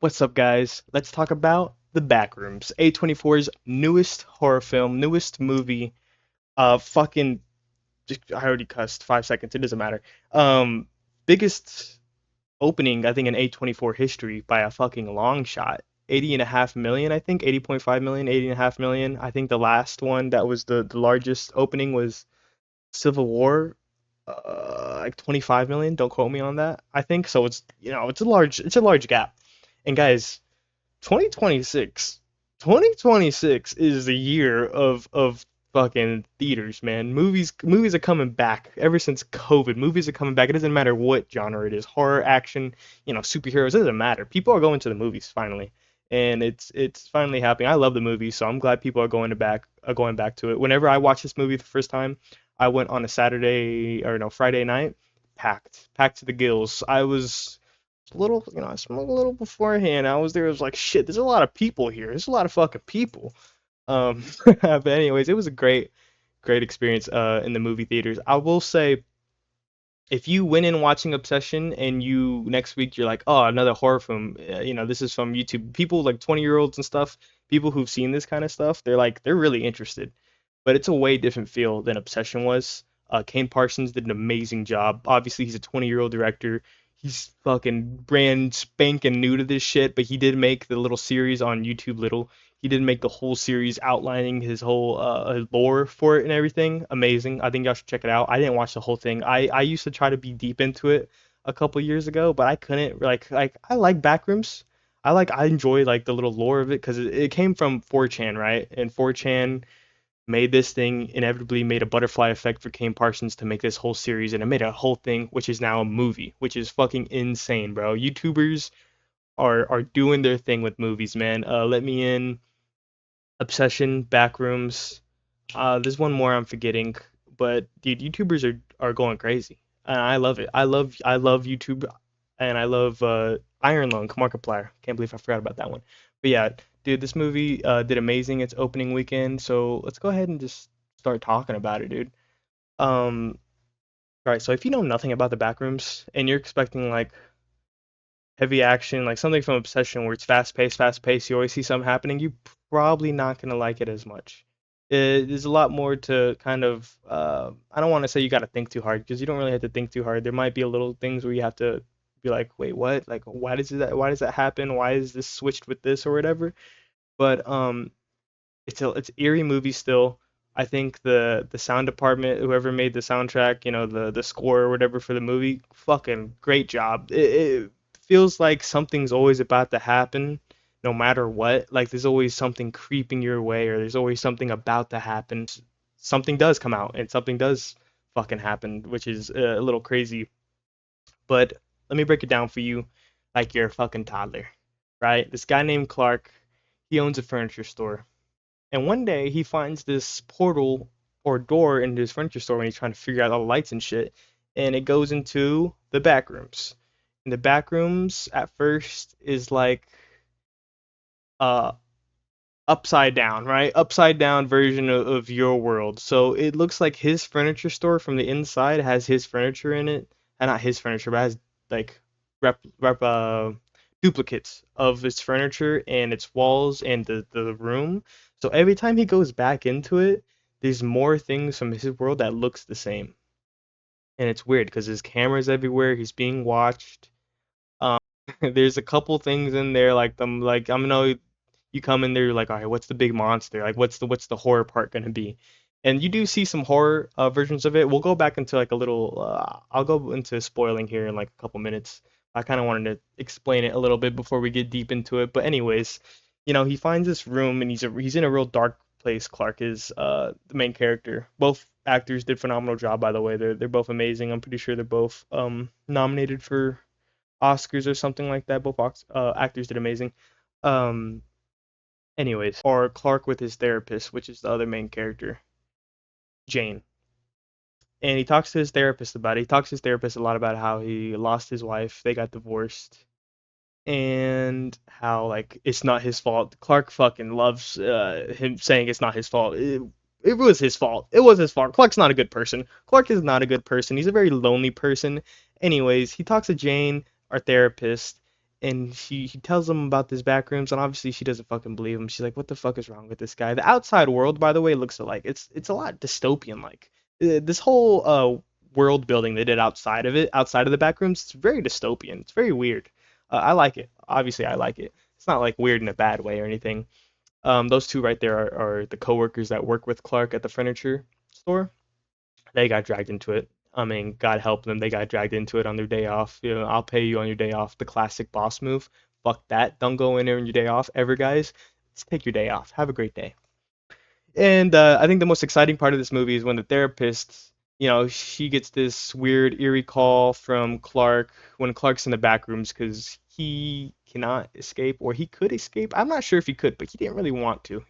What's up, guys? Let's talk about The Backrooms, A24's newest horror film, newest movie. Fucking, I already cussed 5 seconds. It doesn't matter. Um, Biggest opening I think in A24 history by a fucking long shot. 80.5 million, I think. 80.5 million, 80.5 million. I think the last one that was the largest opening was Civil War, like 25 million. Don't quote me on that. I think so. It's a large gap. And guys, 2026 2026 is the year of fucking theaters, man. Movies are coming back. Ever since COVID, movies are coming back. It doesn't matter what genre it is, horror, action, superheroes. It doesn't matter. People are going to the movies finally, and it's finally happening. I love the movie, so I'm glad people are going back to it. Whenever I watched this movie the first time, I went on a Saturday, or no, Friday night, packed to the gills. I smoked a little beforehand. I was there. I was like, shit, there's a lot of people here. There's a lot of fucking people. But anyways, it was a great experience in the movie theaters. I will say, if you went in watching Obsession and you next week you're like, oh, another horror film, this is from YouTube. People like 20-year-olds and stuff, people who've seen this kind of stuff, they're really interested. But it's a way different feel than Obsession was. Kane Parsons did an amazing job. Obviously, he's a 20-year-old director. He's fucking brand spanking new to this shit, but he did make the little series on YouTube Little. He did make the whole series outlining his whole lore for it and everything. Amazing. I think y'all should check it out. I didn't watch the whole thing. I used to try to be deep into it a couple years ago, but I couldn't. Like I like Backrooms. I enjoy like the little lore of it because it came from 4chan, right? And 4chan made this thing, inevitably made a butterfly effect for Kane Parsons to make this whole series, and it made a whole thing which is now a movie, which is fucking insane, bro. YouTubers are doing their thing with movies, man. Let Me In, Obsession, Backrooms. There's one more I'm forgetting, but dude, YouTubers are going crazy, and I love it. I love YouTube, and I love Iron Lung, Markiplier. Can't believe I forgot about that one. But yeah, dude, this movie did amazing its opening weekend. So let's go ahead and just start talking about it, dude. All right. So if you know nothing about the Backrooms and you're expecting like heavy action, like something from Obsession where it's fast paced, you always see something happening, you probably not gonna like it as much. There's a lot more to kind of. I don't want to say you got to think too hard because you don't really have to think too hard. There might be a little things where you have to be like, wait, what? Like, why does that? Why does that happen? Why is this switched with this or whatever? But it's eerie movie still. I think the sound department, whoever made the soundtrack, the score or whatever for the movie, fucking great job. It feels like something's always about to happen, no matter what. Like there's always something creeping your way, or there's always something about to happen. Something does come out, and something does fucking happen, which is a little crazy. But let me break it down for you, like you're a fucking toddler, right? This guy named Clark, he owns a furniture store, and one day he finds this portal or door into his furniture store when he's trying to figure out all the lights and shit. And it goes into the back rooms. And the back rooms at first is like uh upside down, right? Upside down version of your world. So it looks like his furniture store from the inside has his furniture in it. And not his furniture, but has like rep duplicates of its furniture and its walls and the room. So every time he goes back into it, there's more things from his world that looks the same. And it's weird because his camera's everywhere, he's being watched. Um, there's a couple things in there like I'm know you come in there, you're like, all right, what's the big monster? Like, what's the horror part gonna be? And you do see some horror versions of it. We'll go back into like a little. I'll go into spoiling here in like a couple minutes. I kind of wanted to explain it a little bit before we get deep into it. But anyways, he finds this room and he's in a real dark place. Clark is the main character. Both actors did phenomenal job, by the way. They're both amazing. I'm pretty sure they're both nominated for Oscars or something like that. Both actors did amazing. Um, Anyways, or Clark with his therapist, which is the other main character, Jane. And he talks to his therapist about it. He talks to his therapist a lot about how he lost his wife, they got divorced, and how like it's not his fault. Clark fucking loves him saying it's not his fault. It was his fault. It was his fault. Clark's not a good person. Clark is not a good person. He's a very lonely person. Anyways, he talks to Jane, our therapist, and he tells him about this back rooms, and obviously she doesn't fucking believe him. She's like, "What the fuck is wrong with this guy?" The outside world, by the way, looks alike. It's a lot dystopian like. This whole world building they did outside of it, outside of the back rooms, it's very dystopian. It's very weird. I like it. Obviously, I like it. It's not like weird in a bad way or anything. Those two right there are the coworkers that work with Clark at the furniture store. They got dragged into it. I mean, God help them. They got dragged into it on their day off. You know, I'll pay you on your day off. The classic boss move. Fuck that. Don't go in there on your day off ever, guys. Just take your day off. Have a great day. And I think the most exciting part of this movie is when the therapist, she gets this weird, eerie call from Clark when Clark's in the back rooms because he cannot escape, or he could escape. I'm not sure if he could, but he didn't really want to.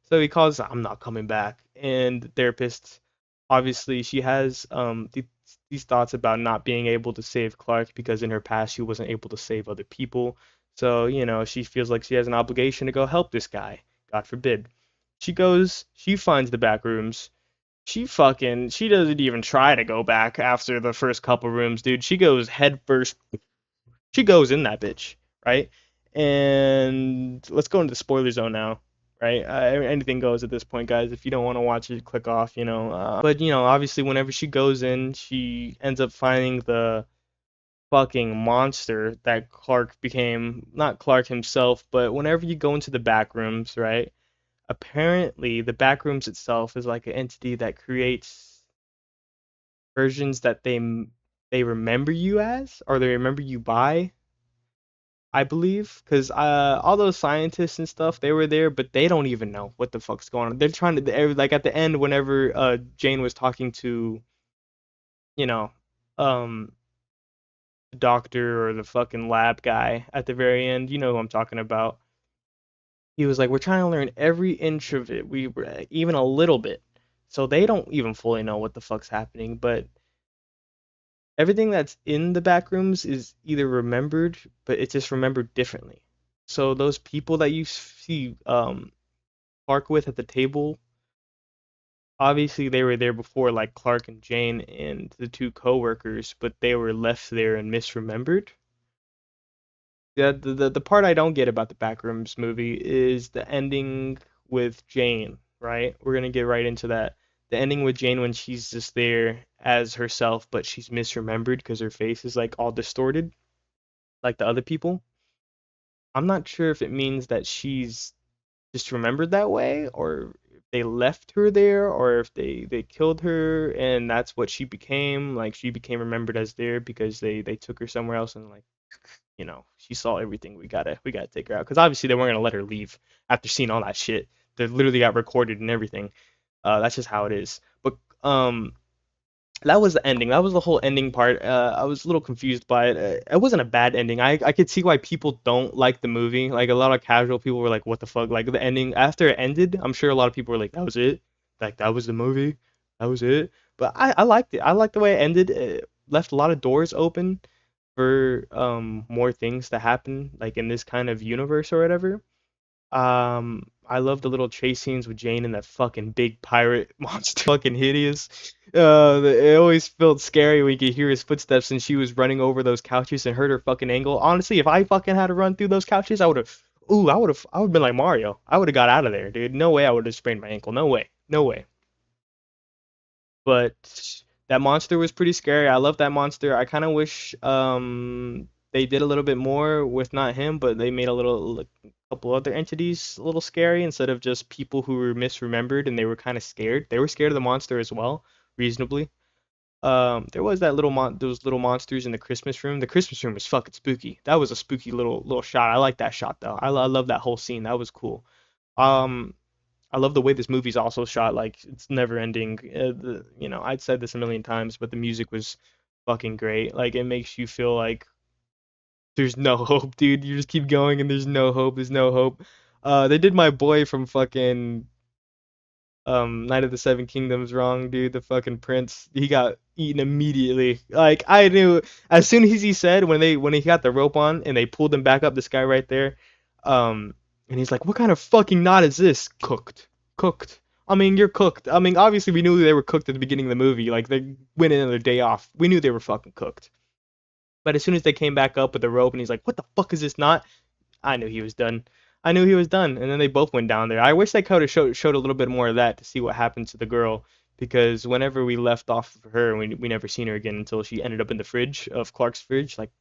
So he calls, I'm not coming back. And the therapist, obviously, she has these thoughts about not being able to save Clark because in her past she wasn't able to save other people. So, she feels like she has an obligation to go help this guy. God forbid. She goes, she finds the back rooms. She doesn't even try to go back after the first couple rooms, dude. She goes head first. She goes in that bitch, right? And let's go into the spoiler zone now, right? Anything goes at this point, guys. If you don't want to watch it, click off. But obviously, whenever she goes in, she ends up finding the fucking monster that Clark became. Not Clark himself, but whenever you go into the back rooms, right? Apparently the backrooms itself is like an entity that creates versions that they remember you as, or they remember you by, I believe, because all those scientists and stuff, they were there, but they don't even know what the fuck's going on. They're trying to like at the end whenever Jane was talking to, you know um the doctor or the fucking lab guy at the very end, you know who I'm talking about. He was like, we're trying to learn every inch of it. We were even a little bit. So they don't even fully know what the fuck's happening, but everything that's in the back rooms is either remembered, but it's just remembered differently. So those people that you see Clark with at the table, obviously they were there before, like Clark and Jane and the two coworkers, but they were left there and misremembered. The part I don't get about the Backrooms movie is the ending with Jane, right? We're gonna get right into that. The ending with Jane when she's just there as herself, but she's misremembered because her face is like all distorted, like the other people. I'm not sure if it means that she's just remembered that way, or if they left her there, or if they killed her and that's what she became. Like she became remembered as there because they took her somewhere else and like she saw everything. We gotta take her out because obviously they weren't gonna let her leave after seeing all that shit. They literally got recorded and everything. That's just how it is. But that was the ending. That was the whole ending part. I was a little confused by it. It wasn't a bad ending. I could see why people don't like the movie. Like a lot of casual people were like, "What the fuck?" Like the ending after it ended. I'm sure a lot of people were like, "That was it." Like that was the movie. That was it. But I liked it. I liked the way it ended. It left a lot of doors open for more things to happen, like in this kind of universe or whatever. I love the little chase scenes with Jane and that fucking big pirate monster, fucking hideous. It always felt scary when you could hear his footsteps and she was running over those couches and hurt her fucking ankle. Honestly, if I fucking had to run through those couches, I would have been like Mario. I would have got out of there, dude. No way I would have sprained my ankle. No way. No way. But that monster was pretty scary. I love that monster. I kind of wish they did a little bit more with not him, but they made a little like, a couple other entities a little scary instead of just people who were misremembered and they were kind of scared. They were scared of the monster as well, reasonably. There was that those little monsters in the Christmas room. The Christmas room was fucking spooky. That was a spooky little shot. I like that shot though. I love that whole scene. That was cool. Um, I love the way this movie's also shot. Like it's never ending. I'd said this a million times, but the music was fucking great. Like it makes you feel like there's no hope, dude. You just keep going and there's no hope. There's no hope. They did my boy from fucking Night of the Seven Kingdoms wrong, dude. The fucking prince. He got eaten immediately. Like I knew as soon as he said when he got the rope on and they pulled him back up, this guy right there. And he's like, "What kind of fucking knot is this?" Cooked. Cooked. I mean, you're cooked. I mean, obviously we knew they were cooked at the beginning of the movie. Like they went in on their day off. We knew they were fucking cooked. But as soon as they came back up with the rope and he's like, "What the fuck is this not?" I knew he was done. I knew he was done. And then they both went down there. I wish they could have showed a little bit more of that to see what happened to the girl, because whenever we left off of her, we never seen her again until she ended up in the fridge of Clark's fridge. Like,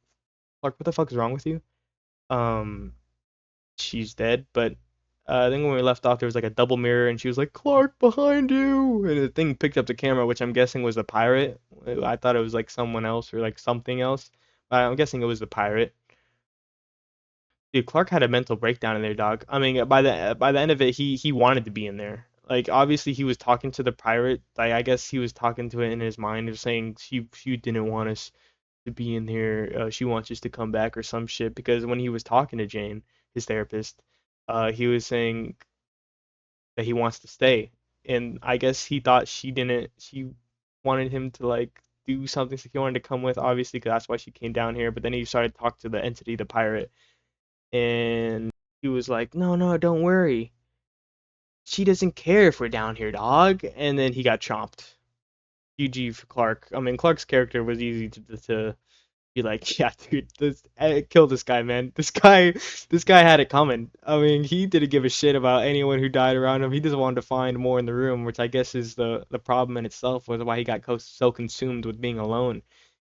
Clark, what the fuck is wrong with you? Um, she's dead. But I think when we left off, there was like a double mirror, and she was like, "Clark, behind you!" And the thing picked up the camera, which I'm guessing was the pirate. I thought it was like someone else or like something else. But I'm guessing it was the pirate. Dude, Clark had a mental breakdown in there, dog. I mean, by the end of it, he wanted to be in there. Like, obviously, he was talking to the pirate. Like, I guess he was talking to it in his mind of saying she didn't want us to be in here. She wants us to come back or some shit. Because when he was talking to Jane, his therapist, he was saying that he wants to stay, and I guess he thought she didn't. She wanted him to like do something, so he wanted to come with, obviously, because that's why she came down here. But then he started to talk to the entity, the pirate, and he was like, "No, no, don't worry. She doesn't care if we're down here, dog." And then he got chomped. GG for Clark. I mean, Clark's character was easy to be like, "Yeah, dude, kill this guy, man. This guy had it coming." I mean, he didn't give a shit about anyone who died around him. He just wanted to find more in the room, which I guess is the problem in itself, was why he got so consumed with being alone,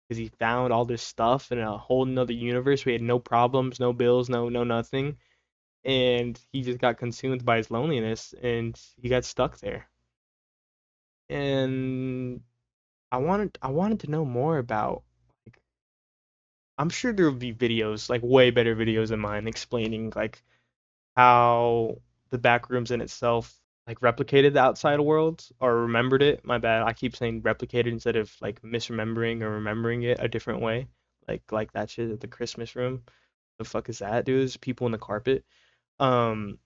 because he found all this stuff in a whole nother universe. We had no problems, no bills, no nothing, and he just got consumed by his loneliness, and he got stuck there. And I wanted to know more about, like, I'm sure there will be videos, like way better videos than mine, explaining like how the backrooms in itself like replicated the outside world or remembered it. My bad. I keep saying replicated instead of like misremembering or remembering it a different way. Like that shit at the Christmas room. The fuck is that, dude? There's people in the carpet. Um,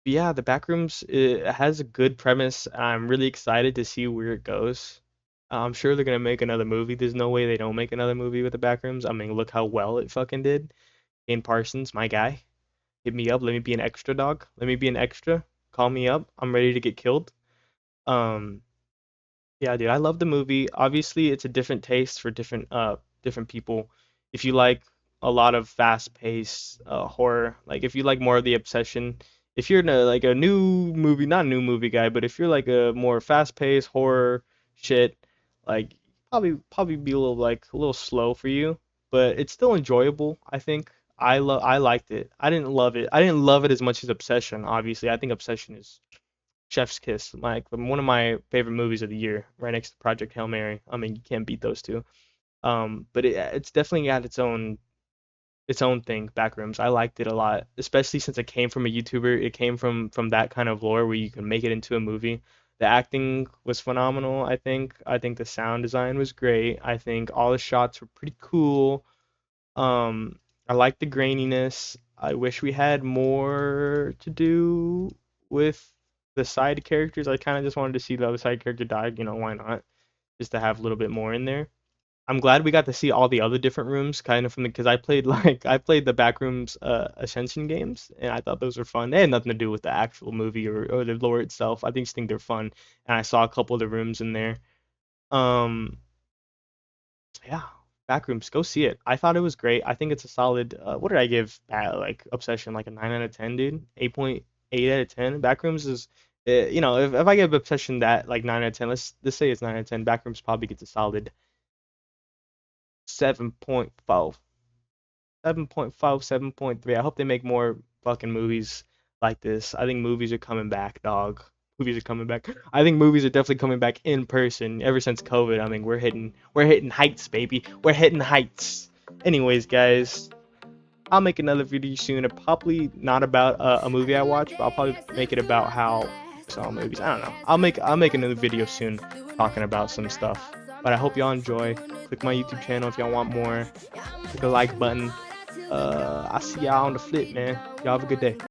yeah, the Backrooms, it has a good premise. I'm really excited to see where it goes. I'm sure they're gonna make another movie. There's no way they don't make another movie with the Backrooms. I mean, look how well it fucking did. Kane Parsons, my guy, hit me up. Let me be an extra, dog. Let me be an extra. Call me up. I'm ready to get killed. Um, yeah, dude, I love the movie. Obviously, it's a different taste for different people. If you like a lot of fast-paced horror, like if you like more of the obsession, if you're in like a new movie, not a new movie guy, but if you're like a more fast-paced horror shit, like probably be a little slow for you, but it's still enjoyable, I think. I liked it. I didn't love it. I didn't love it as much as Obsession, obviously. I think Obsession is Chef's Kiss, like one of my favorite movies of the year, right next to Project Hail Mary. I mean, you can't beat those two. But it's definitely got its own thing. Backrooms, I liked it a lot, especially since it came from a YouTuber. It came from that kind of lore where you can make it into a movie. The acting was phenomenal. I think the sound design was great. I think all the shots were pretty cool. Um, I like the graininess. I wish we had more to do with the side characters. I kind of just wanted to see the other side character die. Why not? Just to have a little bit more in there. I'm glad we got to see all the other different rooms, kind of from because I played the Backrooms Ascension games, and I thought those were fun. They had nothing to do with the actual movie or the lore itself. I just think they're fun, and I saw a couple of the rooms in there. Um, yeah, Backrooms, go see it. I thought it was great. I think it's a solid. What did I give like Obsession? Like a 9 out of 10, dude. 8.8 out of 10. Backrooms is, if I give Obsession that like 9 out of 10, let's say it's 9 out of 10. Backrooms probably gets a solid 7.5. 7.5, 7.3. I hope they make more fucking movies like this. I think movies are coming back, dog. Movies are coming back. I think movies are definitely coming back in person ever since COVID. I mean, we're hitting heights, baby. We're hitting heights. Anyways, guys, I'll make another video soon. Probably not about a movie I watched, but I'll probably make it about how I saw movies. I don't know. I'll make another video soon talking about some stuff. But I hope y'all enjoy. Click my YouTube channel if y'all want more. Click the like button. I'll see y'all on the flip, man. Y'all have a good day.